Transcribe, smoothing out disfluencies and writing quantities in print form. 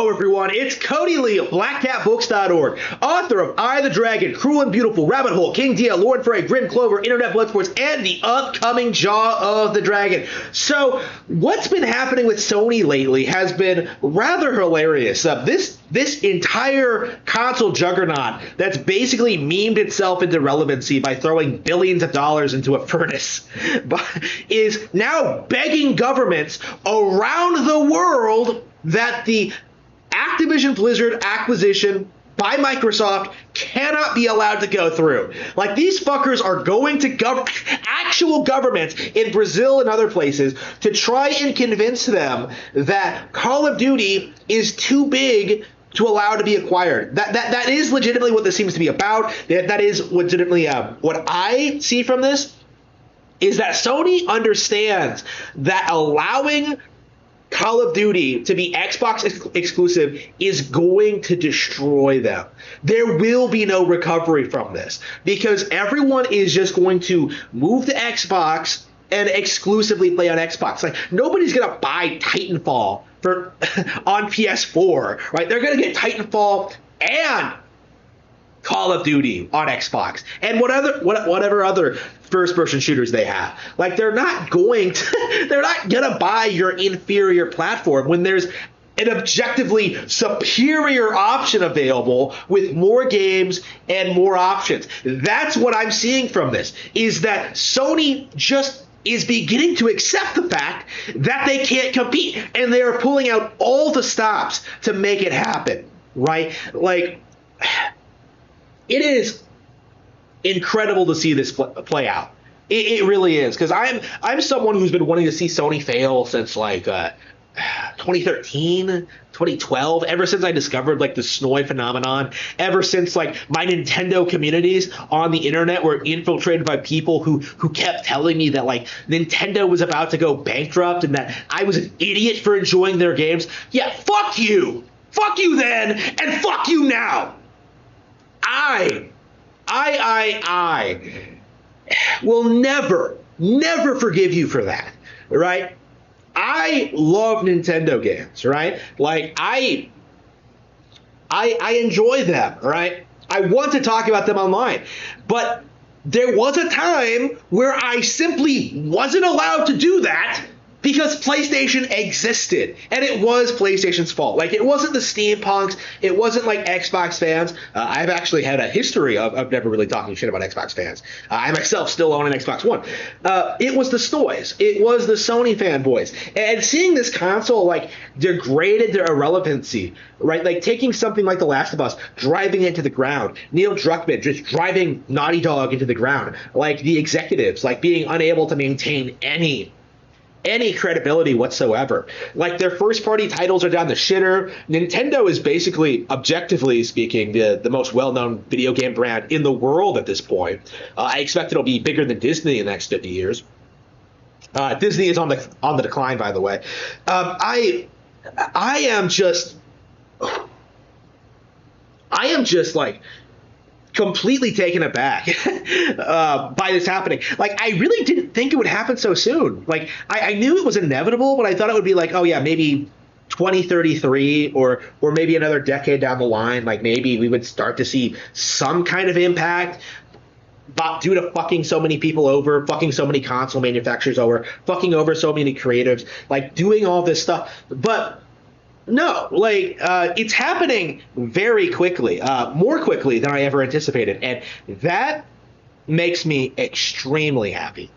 Hello, everyone. It's Cody Lee of BlackCatBooks.org, author of I the Dragon, Cruel and Beautiful, Rabbit Hole, King Dia, Lord Frey, Grim Clover, Internet Bloodsports, and the upcoming Jaw of the Dragon. So, what's been happening with Sony lately has been rather hilarious. This entire console juggernaut that's basically memed itself into relevancy by throwing billions of dollars into a furnace is now begging governments around the world that the Activision Blizzard acquisition by Microsoft cannot be allowed to go through. Like, these fuckers are going to actual governments in Brazil and other places to try and convince them that Call of Duty is too big to allow to be acquired. That is legitimately what this seems to be about. That is legitimately what I see from this, is that Sony understands that allowing Call of Duty to be Xbox exclusive is going to destroy them. There will be no recovery from this because everyone is just going to move to Xbox and exclusively play on Xbox. Like, nobody's gonna buy Titanfall for on PS4, right? They're gonna get Titanfall and Call of Duty on Xbox and whatever other first-person shooters they have. Like, they're not gonna buy your inferior platform when there's an objectively superior option available with more games and more options. That's what I'm seeing from this, is that Sony just is beginning to accept the fact that they can't compete, and they are pulling out all the stops to make it happen, right? Like, it is incredible to see this play out. It really is, because I'm someone who's been wanting to see Sony fail since like 2013, 2012, ever since I discovered like the Snoy phenomenon, ever since like my Nintendo communities on the internet were infiltrated by people who kept telling me that like Nintendo was about to go bankrupt and that I was an idiot for enjoying their games. Yeah, fuck you then, and fuck you now. I will never forgive you for that, right? I love Nintendo games, right? Like, I enjoy them, right? I want to talk about them online, but there was a time where I simply wasn't allowed to do that because PlayStation existed, and it was PlayStation's fault. Like, it wasn't the steampunks, it wasn't like Xbox fans. I've actually had a history of never really talking shit about Xbox fans. I myself still own an Xbox One. It was the Stoys, it was the Sony fanboys, and seeing this console like degraded their irrelevancy, right? Like, taking something like The Last of Us, driving it into the ground, Neil Druckmann just driving Naughty Dog into the ground, like the executives, like being unable to maintain any credibility whatsoever. Like, their first party titles are down the shitter. Nintendo is basically, objectively speaking, the most well-known video game brand in the world at this point. I expect it'll be bigger than Disney in the next 50 years. Disney is on the decline, by the way. I am just like completely taken aback by this happening. Like, I really didn't think it would happen so soon. Like, I knew it was inevitable, but I thought it would be like, oh yeah, maybe 2033 or maybe another decade down the line. Like, maybe we would start to see some kind of impact, but due to fucking so many people over, fucking so many console manufacturers over, fucking over so many creatives, like doing all this stuff. But no, like, it's happening very quickly, more quickly than I ever anticipated, and that makes me extremely happy.